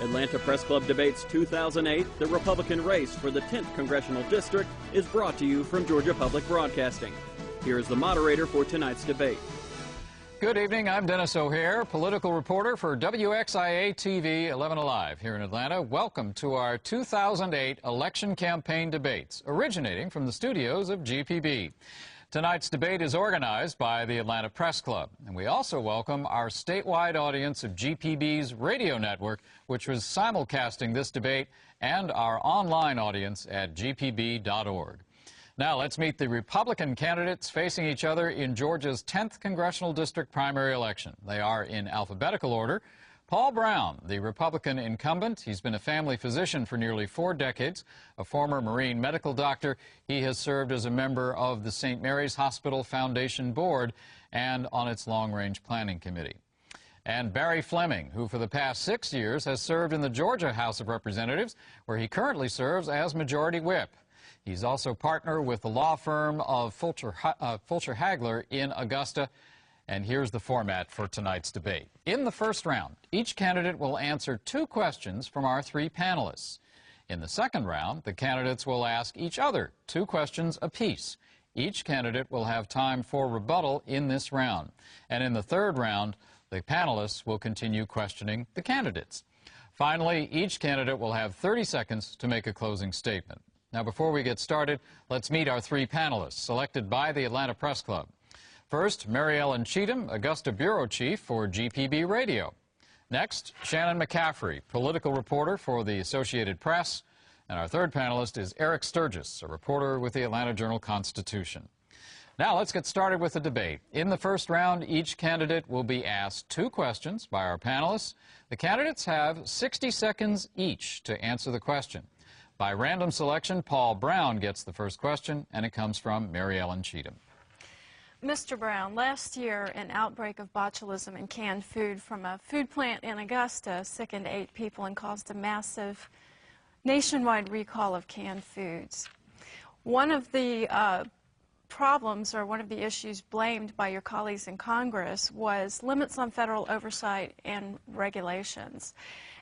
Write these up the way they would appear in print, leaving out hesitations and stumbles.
Atlanta Press Club Debates 2008, the Republican race for the 10th Congressional District, is brought to you from Georgia Public Broadcasting. Here is the moderator for tonight's debate. Good evening. I'm Dennis O'Hare, political reporter for WXIA-TV 11 Alive here in Atlanta. Welcome to our 2008 election campaign debates, originating from the studios of GPB. Tonight's debate is organized by the Atlanta Press Club, and we also welcome our statewide audience of GPB's radio network, which was simulcasting this debate, and our online audience at gpb.org. Now let's meet the Republican candidates facing each other in Georgia's 10th Congressional District primary election. They are in alphabetical order. Paul Broun, the Republican incumbent. He's been a family physician for nearly 4 decades, a former Marine medical doctor. He has served as a member of the St. Mary's Hospital Foundation Board and on its Long-Range Planning Committee. And Barry Fleming, who for the past 6 years has served in the Georgia House of Representatives, where he currently serves as Majority Whip. He's also partner with the law firm of Fulcher Hagler in Augusta. And here's the format for tonight's debate. In the first round, each candidate will answer 2 questions from our 3 panelists. In the second round, the candidates will ask each other 2 questions apiece. Each candidate will have time for rebuttal in this round. And in the third round, the panelists will continue questioning the candidates. Finally, each candidate will have 30 seconds to make a closing statement. Now, before we get started, let's meet our 3 panelists selected by the Atlanta Press Club. First, Mary Ellen Cheatham, Augusta Bureau Chief for GPB Radio. Next, Shannon McCaffrey, political reporter for the Associated Press. And our third panelist is Eric Sturgis, a reporter with the Atlanta Journal-Constitution. Now, let's get started with the debate. In the first round, each candidate will be asked 2 questions by our panelists. The candidates have 60 seconds each to answer the question. By random selection, Paul Broun gets the first question, and it comes from Mary Ellen Cheatham. Mr. Broun, last year an outbreak of botulism in canned food from a food plant in Augusta sickened 8 people and caused a massive nationwide recall of canned foods. One of the problems, or one of the issues blamed by your colleagues in Congress, was limits on federal oversight and regulations.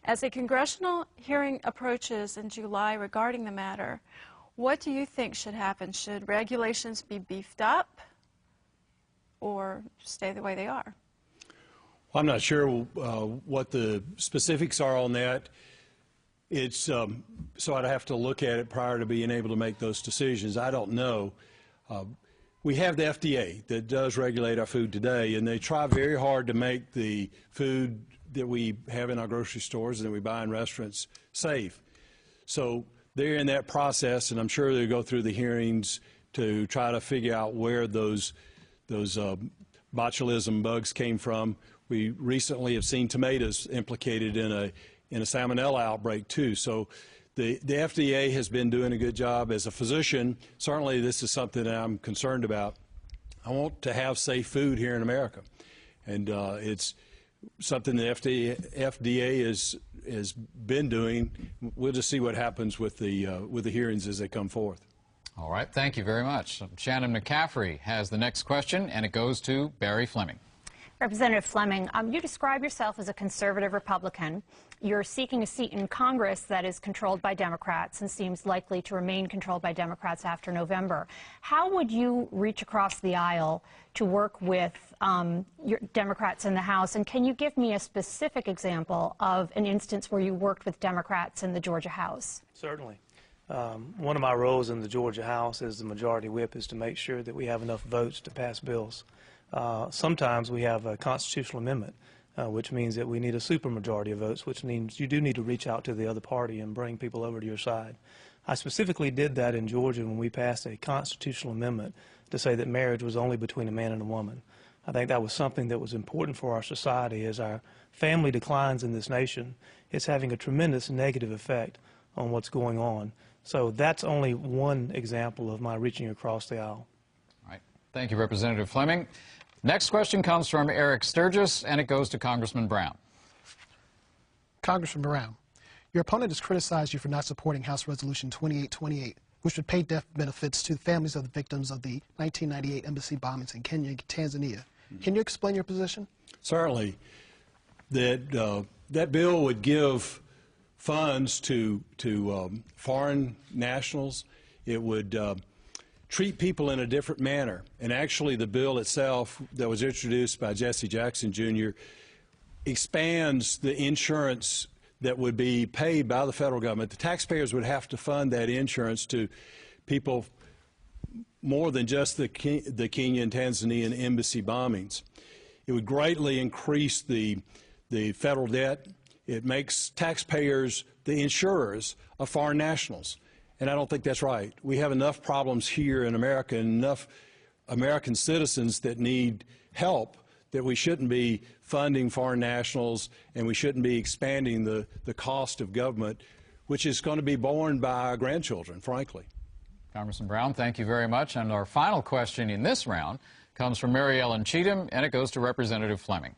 As a congressional hearing approaches in July regarding the matter, what do you think should happen? Should regulations be beefed up or stay the way they are? Well, I'm not sure what the specifics are on that. It's so I'd have to look at it prior to being able to make those decisions. I don't know. We have the FDA that does regulate our food today, and they try very hard to make the food that we have in our grocery stores and that we buy in restaurants safe. So they're in that process, and I'm sure they'll go through the hearings to try to figure out where those botulism bugs came from. We recently have seen tomatoes implicated in a salmonella outbreak too. So the FDA has been doing a good job. As a physician, certainly this is something that I'm concerned about. I want to have safe food here in America, and it's something the FDA has been doing. We'll just see what happens with the hearings as they come forth. All right, thank you very much. Shannon McCaffrey has the next question, and it goes to Barry Fleming. Representative Fleming, you describe yourself as a conservative Republican. You're seeking a seat in Congress that is controlled by Democrats and seems likely to remain controlled by Democrats after November. How would you reach across the aisle to work with your Democrats in the House? And can you give me a specific example of an instance where you worked with Democrats in the Georgia House? Certainly. One of my roles in the Georgia House as the Majority Whip is to make sure that we have enough votes to pass bills. Sometimes we have a constitutional amendment, which means that we need a supermajority of votes, which means you do need to reach out to the other party and bring people over to your side. I specifically did that in Georgia when we passed a constitutional amendment to say that marriage was only between a man and a woman. I think that was something that was important for our society. As our family declines in this nation, it's having a tremendous negative effect on what's going on. So that's only one example of my reaching across the aisle. All right. Thank you, Representative Fleming. Next question comes from Eric Sturgis, and it goes to Congressman Brown. Congressman Brown, your opponent has criticized you for not supporting House Resolution 2828, which would pay death benefits to families of the victims of the 1998 embassy bombings in Kenya and Tanzania. Can you explain your position? Certainly. That bill would give funds to foreign nationals. It would treat people in a different manner. And actually, the bill itself that was introduced by Jesse Jackson Jr. expands the insurance that would be paid by the federal government. The taxpayers would have to fund that insurance to people more than just the Kenya and Tanzanian embassy bombings. It would greatly increase the federal debt. It makes taxpayers the insurers of foreign nationals. And I don't think that's right. We have enough problems here in America and enough American citizens that need help that we shouldn't be funding foreign nationals, and we shouldn't be expanding the cost of government, which is going to be borne by our grandchildren, frankly. Congressman Brown, thank you very much. And our final question in this round comes from Mary Ellen Cheatham, and it goes to Representative Fleming.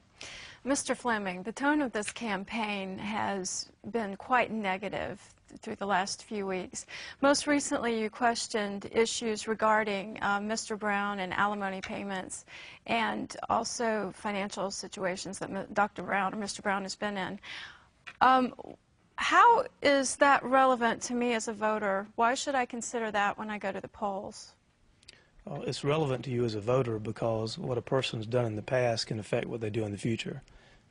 Mr. Fleming, the tone of this campaign has been quite negative through the last few weeks. Most recently, you questioned issues regarding Mr. Broun and alimony payments, and also financial situations that Dr. Brown or Mr. Brown has been in. How is that relevant to me as a voter? Why should I consider that when I go to the polls? Well, it's relevant to you as a voter because what a person's done in the past can affect what they do in the future.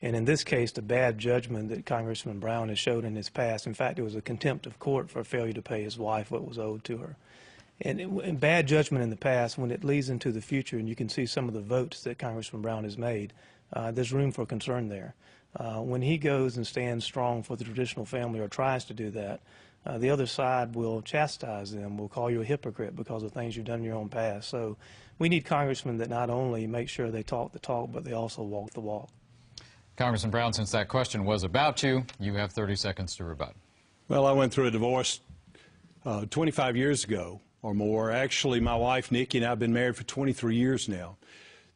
And in this case, the bad judgment that Congressman Brown has showed in his past, in fact, it was a contempt of court for failure to pay his wife what was owed to her. And bad judgment in the past, when it leads into the future, and you can see some of the votes that Congressman Brown has made, there's room for concern there. When he goes and stands strong for the traditional family or tries to do that, the other side will chastise them, will call you a hypocrite because of things you've done in your own past. So we need congressmen that not only make sure they talk the talk, but they also walk the walk. Congressman Brown, since that question was about you, you have 30 seconds to rebut. Well, I went through a divorce 25 years ago or more. Actually, my wife, Nikki, and I have been married for 23 years now.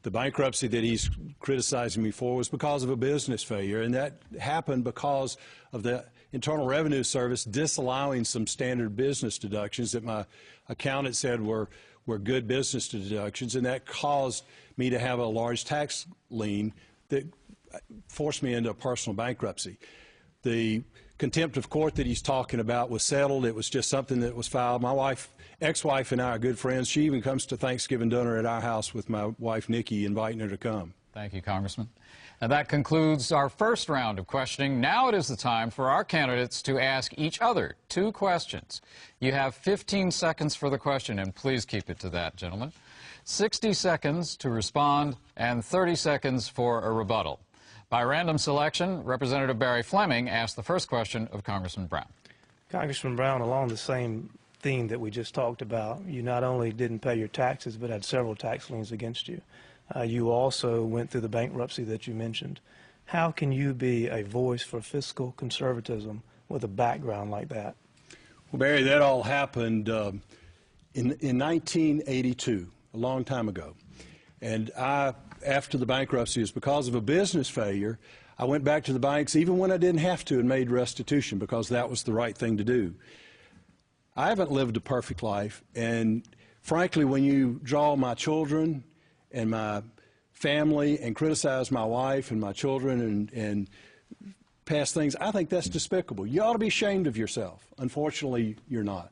The bankruptcy that he's criticizing me for was because of a business failure, and that happened because of the Internal Revenue Service disallowing some standard business deductions that my accountant said were good business deductions, and that caused me to have a large tax lien that forced me into a personal bankruptcy. The contempt of court that he's talking about was settled. It was just something that was filed. My ex-wife and I are good friends. She even comes to Thanksgiving dinner at our house with my wife, Nikki, inviting her to come. Thank you, Congressman. And that concludes our first round of questioning. Now it is the time for our candidates to ask each other 2 questions. You have 15 seconds for the question, and please keep it to that, gentlemen. 60 seconds to respond, and 30 seconds for a rebuttal. By random selection, Representative Barry Fleming asked the first question of Congressman Brown. Congressman Brown, along the same theme that we just talked about, you not only didn't pay your taxes, but had several tax liens against you. You also went through the bankruptcy that you mentioned. How can you be a voice for fiscal conservatism with a background like that? Well, Barry, that all happened in 1982, a long time ago. And after the bankruptcy, it was because of a business failure, I went back to the banks even when I didn't have to and made restitution because that was the right thing to do. I haven't lived a perfect life, and frankly, when you draw my children and my family and criticize my wife and my children and pass things, I think that's despicable. You ought to be ashamed of yourself. Unfortunately, you're not.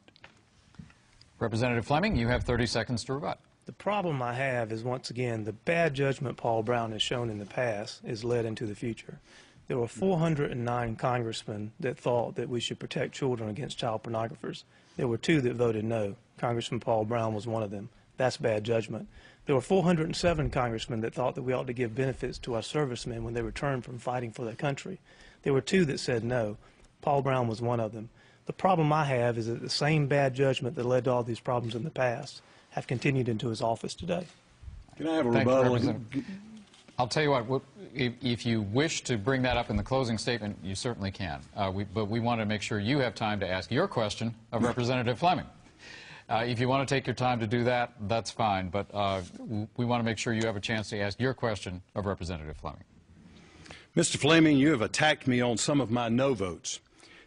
Representative Fleming, you have 30 seconds to rebut. The problem I have is, once again, the bad judgment Paul Brown has shown in the past is led into the future. There were 409 congressmen that thought that we should protect children against child pornographers. There were 2 that voted no. Congressman Paul Brown was one of them. That's bad judgment. There were 407 congressmen that thought that we ought to give benefits to our servicemen when they returned from fighting for their country. There were 2 that said no. Paul Brown was one of them. The problem I have is that the same bad judgment that led to all these problems in the past have continued into his office today. Can I have a rebuttal? I'll tell you what, if you wish to bring that up in the closing statement, you certainly can. But we want to make sure you have time to ask your question of Representative Fleming. If you want to take your time to do that, that's fine. But we want to make sure you have a chance to ask your question of Representative Fleming. Mr. Fleming, you have attacked me on some of my no votes.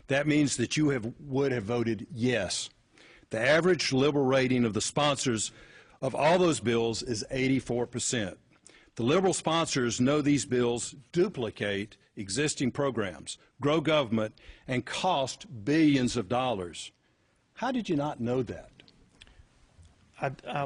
That means that you would have voted yes. The average liberal rating of the sponsors of all those bills is 84%. The liberal sponsors know these bills duplicate existing programs, grow government, and cost billions of dollars. How did you not know that?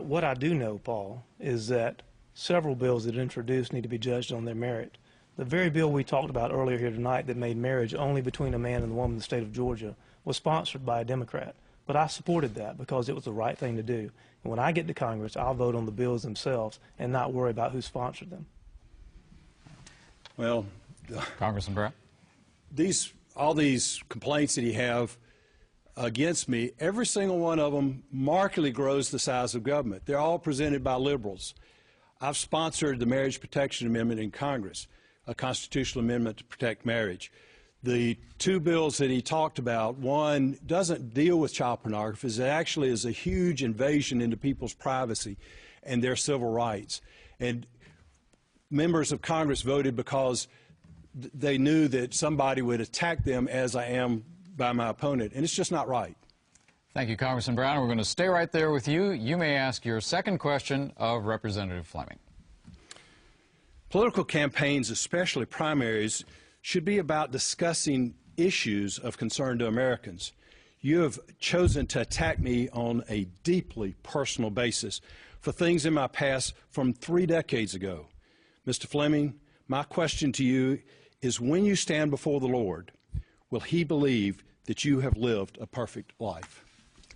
What I do know, Paul, is that several bills that are introduced need to be judged on their merit. The very bill we talked about earlier here tonight that made marriage only between a man and a woman in the state of Georgia was sponsored by a Democrat. But I supported that because it was the right thing to do. And when I get to Congress, I'll vote on the bills themselves and not worry about who sponsored them. Well, Congressman Brown? All these complaints that you have against me, every single one of them markedly grows the size of government. They're all presented by liberals. I've sponsored the Marriage Protection Amendment in Congress, a constitutional amendment to protect marriage. The two bills that he talked about, one doesn't deal with child pornography. It actually is a huge invasion into people's privacy and their civil rights. And members of Congress voted because they knew that somebody would attack them as I am by my opponent, and it's just not right. Thank you, Congressman Brown. We're going to stay right there with you. You may ask your second question of Representative Fleming. Political campaigns, especially primaries, should be about discussing issues of concern to Americans. You have chosen to attack me on a deeply personal basis for things in my past from 3 decades ago. Mr. Fleming, my question to you is, when you stand before the Lord, will He believe that you have lived a perfect life?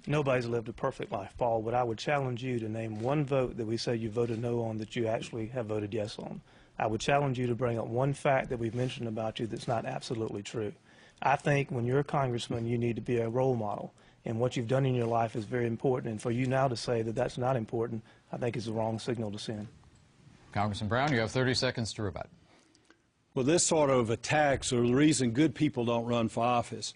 Nobody's lived a perfect life, Paul, but I would challenge you to name one vote that we say you voted no on that you actually have voted yes on. I would challenge you to bring up one fact that we've mentioned about you that's not absolutely true. I think when you're a congressman, you need to be a role model, and what you've done in your life is very important, and for you now to say that that's not important, I think is the wrong signal to send. Congressman Brown, you have 30 seconds to rebut. Well, this sort of attacks are the reason good people don't run for office.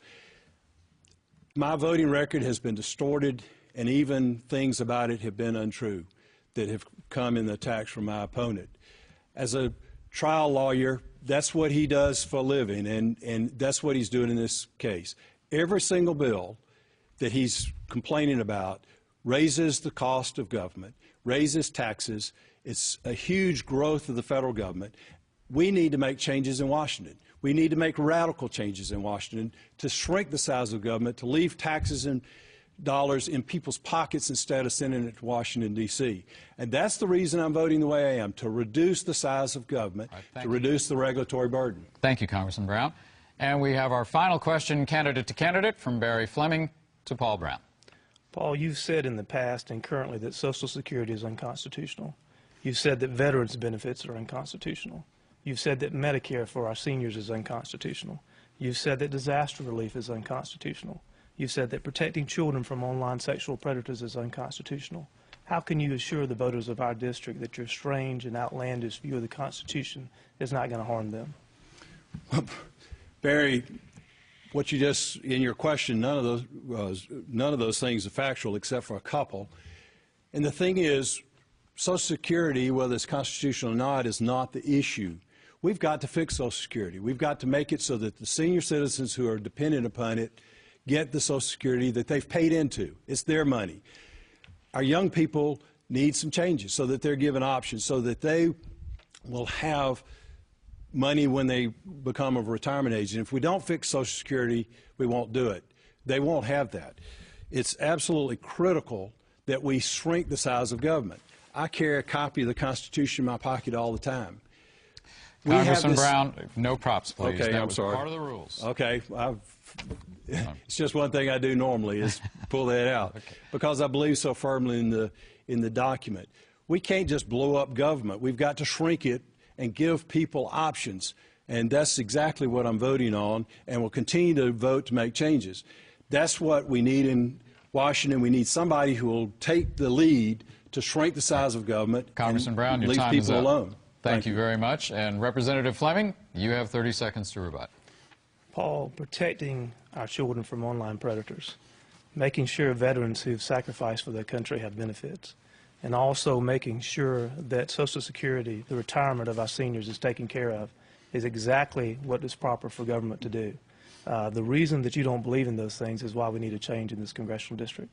My voting record has been distorted, and even things about it have been untrue that have come in the attacks from my opponent. As a trial lawyer, that's what he does for a living, and that's what he's doing in this case. Every single bill that he's complaining about raises the cost of government, raises taxes. It's a huge growth of the federal government. We need to make changes in Washington. We need to make radical changes in Washington to shrink the size of government, to leave taxes and dollars in people's pockets instead of sending it to Washington, D.C. And that's the reason I'm voting the way I am, to reduce the size of government, to reduce the regulatory burden. Thank you, Congressman Brown. And we have our final question, candidate to candidate, from Barry Fleming to Paul Brown. Paul, you've said in the past and currently that Social Security is unconstitutional. You've said that veterans' benefits are unconstitutional. You've said that Medicare for our seniors is unconstitutional. You've said that disaster relief is unconstitutional. You've said that protecting children from online sexual predators is unconstitutional. How can you assure the voters of our district that your strange and outlandish view of the Constitution is not going to harm them? Barry, what you just, in your question, none of those things are factual except for a couple. And the thing is, Social Security, whether it's constitutional or not, is not the issue. We've got to fix Social Security. We've got to make it so that the senior citizens who are dependent upon it get the Social Security that they've paid into. It's their money. Our young people need some changes so that they're given options, so that they will have money when they become of retirement age. And if we don't fix Social Security, we won't do it. They won't have that. It's absolutely critical that we shrink the size of government. I carry a copy of the Constitution in my pocket all the time. Congressman Brown, no props, please. Okay, that I'm was sorry. Part of the rules. Okay, it's just one thing I do normally is pull that out, because I believe so firmly in the document. We can't just blow up government. We've got to shrink it and give people options, and that's exactly what I'm voting on, and will continue to vote to make changes. That's what we need in Washington. We need somebody who will take the lead to shrink the size of government. Congressman Brown, your leave time people is up. alone. Thank you very much. And Representative Fleming, you have 30 seconds to rebut. Paul, protecting our children from online predators, making sure veterans who've sacrificed for their country have benefits, and also making sure that Social Security, the retirement of our seniors, is taken care of, is exactly what is proper for government to do. The reason that you don't believe in those things is why we need a change in this congressional district.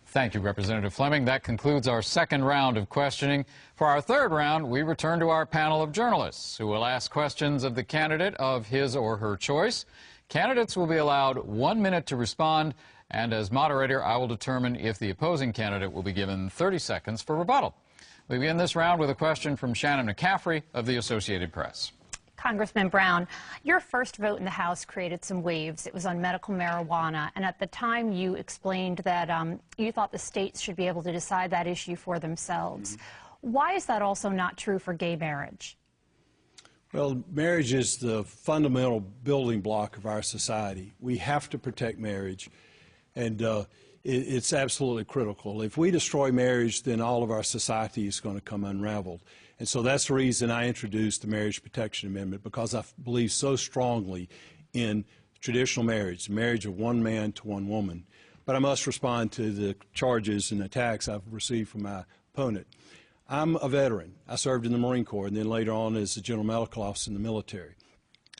Thank you, Representative Fleming. That concludes our second round of questioning. For our third round, we return to our panel of journalists who will ask questions of the candidate of his or her choice. Candidates will be allowed 1 minute to respond, and as moderator, I will determine if the opposing candidate will be given 30 seconds for rebuttal. We begin this round with a question from Shannon McCaffrey of the Associated Press. Congressman Broun, your first vote in the House created some waves. It was on medical marijuana, and at the time you explained that you thought the states should be able to decide that issue for themselves. Why is that also not true for gay marriage? Well, marriage is the fundamental building block of our society. We have to protect marriage, and it's absolutely critical. If we destroy marriage, then all of our society is going to come unraveled. And so that's the reason I introduced the Marriage Protection Amendment, because I believe so strongly in traditional marriage, the marriage of one man to one woman. But I must respond to the charges and attacks I've received from my opponent. I'm a veteran. I served in the Marine Corps and then later on as a general medical officer in the military.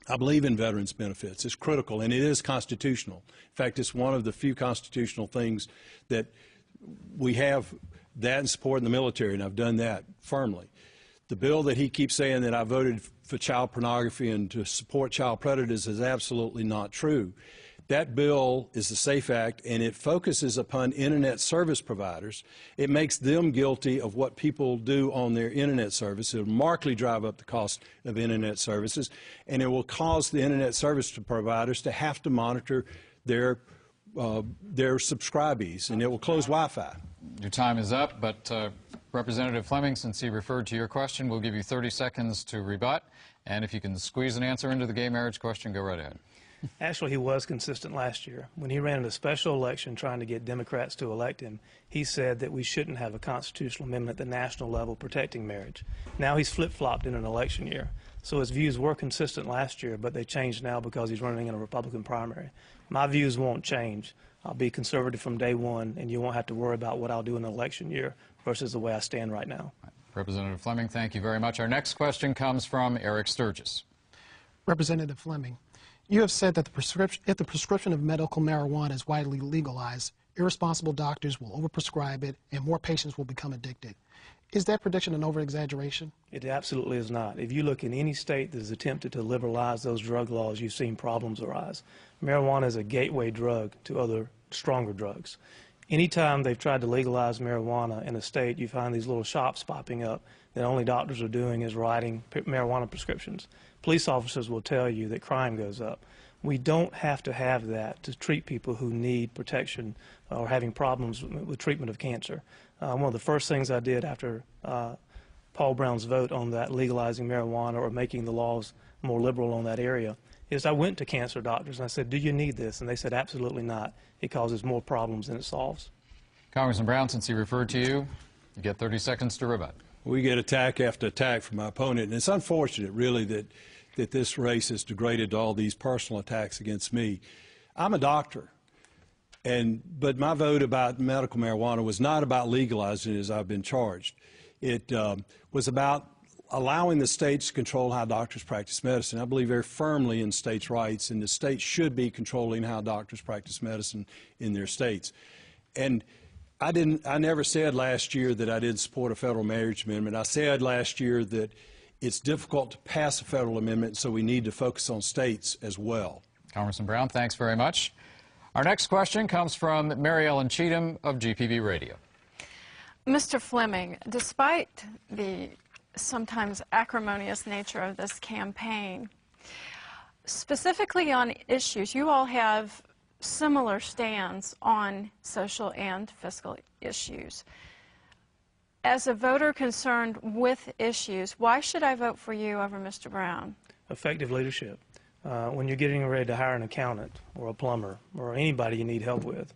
I believe in veterans' benefits. It's critical, and it is constitutional. In fact, it's one of the few constitutional things that we have that and support in the military, and I've done that firmly. The bill that he keeps saying that I voted for child pornography and to support child predators is absolutely not true. That bill is the SAFE Act, and it focuses upon Internet service providers. It makes them guilty of what people do on their Internet service. It will markedly drive up the cost of Internet services, and it will cause the Internet service providers to have to monitor their subscribees, and it will close Wi-Fi. Your time is up, but Representative Fleming, since he referred to your question, we'll give you 30 seconds to rebut, and if you can squeeze an answer into the gay marriage question, go right ahead. Actually, he was consistent last year. When he ran in a special election trying to get Democrats to elect him, he said that we shouldn't have a constitutional amendment at the national level protecting marriage. Now he's flip-flopped in an election year. So his views were consistent last year, but they changed now because he's running in a Republican primary. My views won't change. I'll be conservative from day one, and you won't have to worry about what I'll do in an election year versus the way I stand right now. Representative Fleming, thank you very much. Our next question comes from Eric Sturgis. Representative Fleming, you have said that if the prescription of medical marijuana is widely legalized, irresponsible doctors will overprescribe it and more patients will become addicted. Is that prediction an over-exaggeration? It absolutely is not. If you look in any state that has attempted to liberalize those drug laws, you've seen problems arise. Marijuana is a gateway drug to other stronger drugs. Anytime they've tried to legalize marijuana in a state, you find these little shops popping up that only doctors are doing is writing marijuana prescriptions. Police officers will tell you that crime goes up. We don't have to have that to treat people who need protection or having problems with treatment of cancer. One of the first things I did after Paul Brown's vote on that legalizing marijuana or making the laws more liberal on that area is I went to cancer doctors and I said, do you need this? And they said, absolutely not. It causes more problems than it solves. Congressman Brown, since he referred to you, you get 30 seconds to rebut. We get attack after attack from my opponent, and it's unfortunate, really, that this race has degraded to all these personal attacks against me. I'm a doctor, but my vote about medical marijuana was not about legalizing it as I've been charged. It was about allowing the states to control how doctors practice medicine. I believe very firmly in states' rights, and the states should be controlling how doctors practice medicine in their states. And I never said last year that I didn't support a federal marriage amendment. I said last year that it's difficult to pass a federal amendment, so we need to focus on states as well. Congressman Brown, thanks very much. Our next question comes from Mary Ellen Cheatham of GPB Radio. Mr. Fleming, despite the sometimes acrimonious nature of this campaign, specifically on issues, you all have similar stands on social and fiscal issues. As a voter concerned with issues, why should I vote for you over Mr. Brown? Effective leadership. When you're getting ready to hire an accountant or a plumber or anybody you need help with,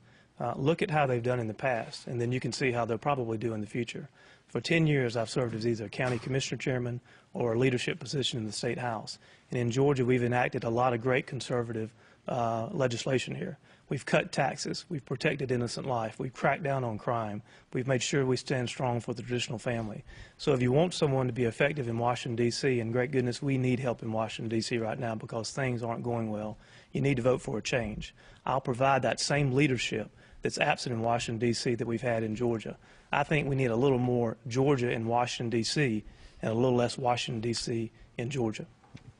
look at how they've done in the past, and then you can see how they'll probably do in the future. For 10 years, I've served as either county commissioner chairman or a leadership position in the state house. And in Georgia, we've enacted a lot of great conservative legislation here. We've cut taxes. We've protected innocent life. We've cracked down on crime. We've made sure we stand strong for the traditional family. So if you want someone to be effective in Washington, D.C., and great goodness, we need help in Washington, D.C. right now because things aren't going well, you need to vote for a change. I'll provide that same leadership that's absent in Washington, D.C. that we've had in Georgia. I think we need a little more Georgia in Washington, D.C. and a little less Washington, D.C. in Georgia.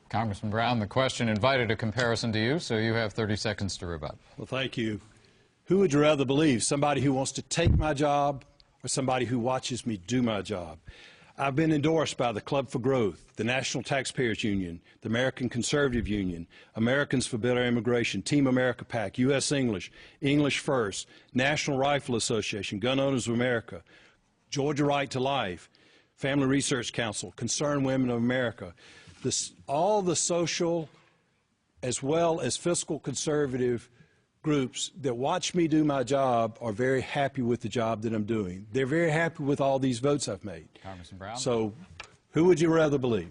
Congressman Brown, the question invited a comparison to you, so you have 30 seconds to rebut. Well, thank you. Who would you rather believe, somebody who wants to take my job or somebody who watches me do my job? I've been endorsed by the Club for Growth, the National Taxpayers Union, the American Conservative Union, Americans for Better Immigration, Team America PAC, U.S. English, English First, National Rifle Association, Gun Owners of America, Georgia Right to Life, Family Research Council, Concerned Women of America. All the social as well as fiscal conservative groups that watch me do my job are very happy with the job that I'm doing. They're very happy with all these votes I've made. Congressman Brown. So who would you rather believe?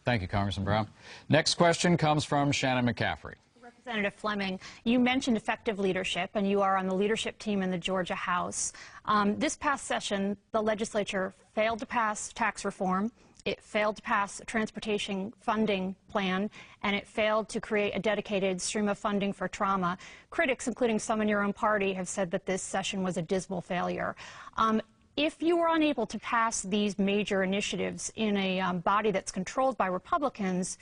Thank you, Congressman Brown. Next question comes from Shannon McCaffrey. Representative Fleming, you mentioned effective leadership, and you are on the leadership team in the Georgia House. This past session, the legislature failed to pass tax reform. It failed to pass a transportation funding plan, and it failed to create a dedicated stream of funding for trauma. Critics, including some in your own party, have said that this session was a dismal failure. If you were unable to pass these major initiatives in a body that's controlled by Republicans,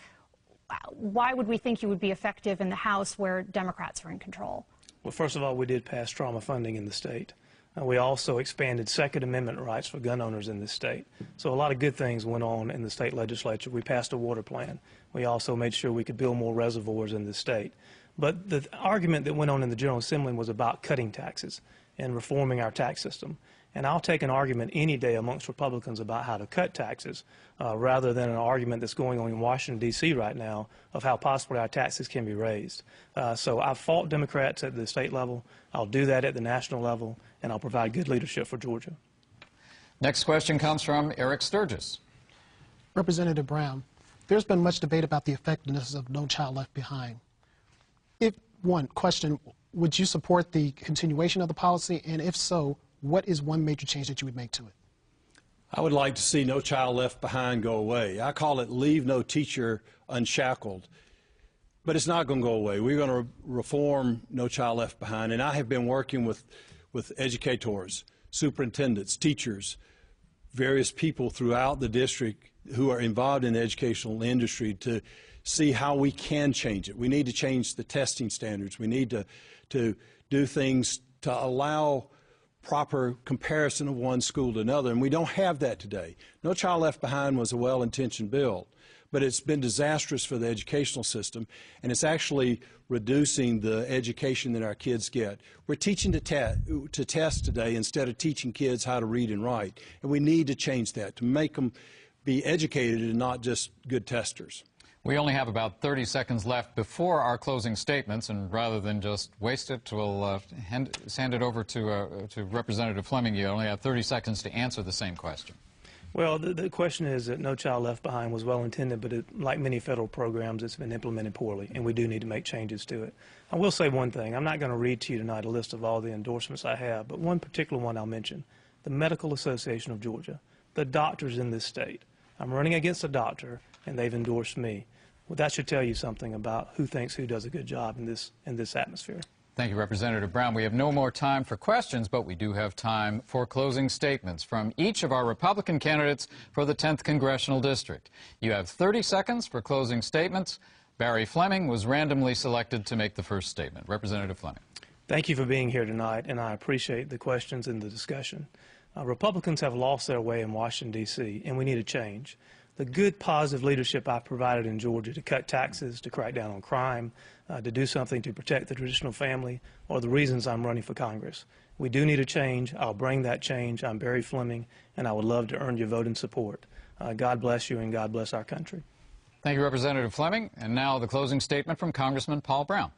why would we think you would be effective in the House where Democrats are in control? Well, first of all, we did pass trauma funding in the state. We also expanded Second Amendment rights for gun owners in this state. So a lot of good things went on in the state legislature. We passed a water plan. We also made sure we could build more reservoirs in the state. But the argument that went on in the General Assembly was about cutting taxes and reforming our tax system. And I'll take an argument any day amongst Republicans about how to cut taxes rather than an argument that's going on in Washington, D.C. right now of how possibly our taxes can be raised. So I've fought Democrats at the state level. I'll do that at the national level, and I'll provide good leadership for Georgia. Next question comes from Eric Sturgis. Representative Brown, there's been much debate about the effectiveness of No Child Left Behind. Question, would you support the continuation of the policy, and if so, what is one major change that you would make to it? I would like to see No Child Left Behind go away. I call it Leave No Teacher Unshackled. But it's not going to go away. We're going to reform No Child Left Behind. And I have been working with educators, superintendents, teachers, various people throughout the district who are involved in the educational industry to see how we can change it. We need to change the testing standards. We need to do things to allow proper comparison of one school to another, and we don't have that today. No Child Left Behind was a well-intentioned bill, but it's been disastrous for the educational system, and it's actually reducing the education that our kids get. We're teaching to test today instead of teaching kids how to read and write, and we need to change that to make them be educated and not just good testers. We only have about 30 seconds left before our closing statements, and rather than just waste it, we'll hand it over to Representative Fleming. You only have 30 seconds to answer the same question. Well, the question is that No Child Left Behind was well intended, but like many federal programs, it's been implemented poorly, and we do need to make changes to it. I will say one thing. I'm not going to read to you tonight a list of all the endorsements I have, but one particular one I'll mention. The Medical Association of Georgia, the doctors in this state. I'm running against a doctor, and they've endorsed me. Well, that should tell you something about who thinks who does a good job in this atmosphere. Thank you, Representative Brown. We have no more time for questions, but we do have time for closing statements from each of our Republican candidates for the 10th Congressional District. You have 30 seconds for closing statements. Barry Fleming was randomly selected to make the first statement. Representative Fleming. Thank you for being here tonight, and I appreciate the questions and the discussion. Republicans have lost their way in Washington, D.C., and we need a change. The good, positive leadership I've provided in Georgia to cut taxes, to crack down on crime, to do something to protect the traditional family, are the reasons I'm running for Congress. We do need a change. I'll bring that change. I'm Barry Fleming, and I would love to earn your vote and support. God bless you, and God bless our country. Thank you, Representative Fleming. And now the closing statement from Congressman Paul Broun.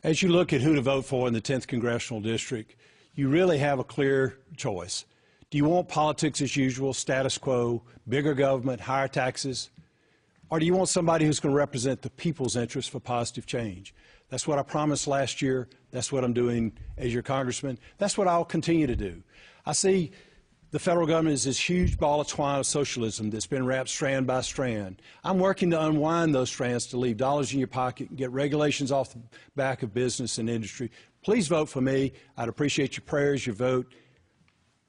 As you look at who to vote for in the 10th Congressional District, you really have a clear choice. Do you want politics as usual, status quo, bigger government, higher taxes? Or do you want somebody who's going to represent the people's interest for positive change? That's what I promised last year. That's what I'm doing as your congressman. That's what I'll continue to do. I see the federal government as this huge ball of twine of socialism that's been wrapped strand by strand. I'm working to unwind those strands to leave dollars in your pocket and get regulations off the back of business and industry, please vote for me. I'd appreciate your prayers, your vote.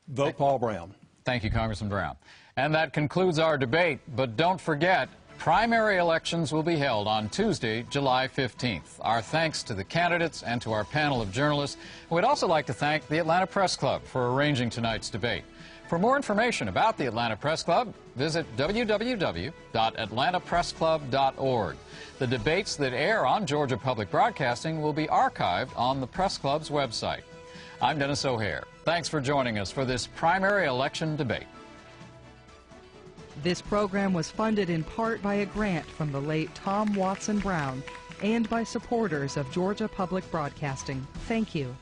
Vote Paul Brown. Thank you, Congressman Brown. And that concludes our debate, but don't forget, primary elections will be held on Tuesday, July 15th. Our thanks to the candidates and to our panel of journalists. We'd also like to thank the Atlanta Press Club for arranging tonight's debate. For more information about the Atlanta Press Club, visit www.atlantapressclub.org. The debates that air on Georgia Public Broadcasting will be archived on the Press Club's website. I'm Dennis O'Hare. Thanks for joining us for this primary election debate. This program was funded in part by a grant from the late Tom Watson Broun and by supporters of Georgia Public Broadcasting. Thank you.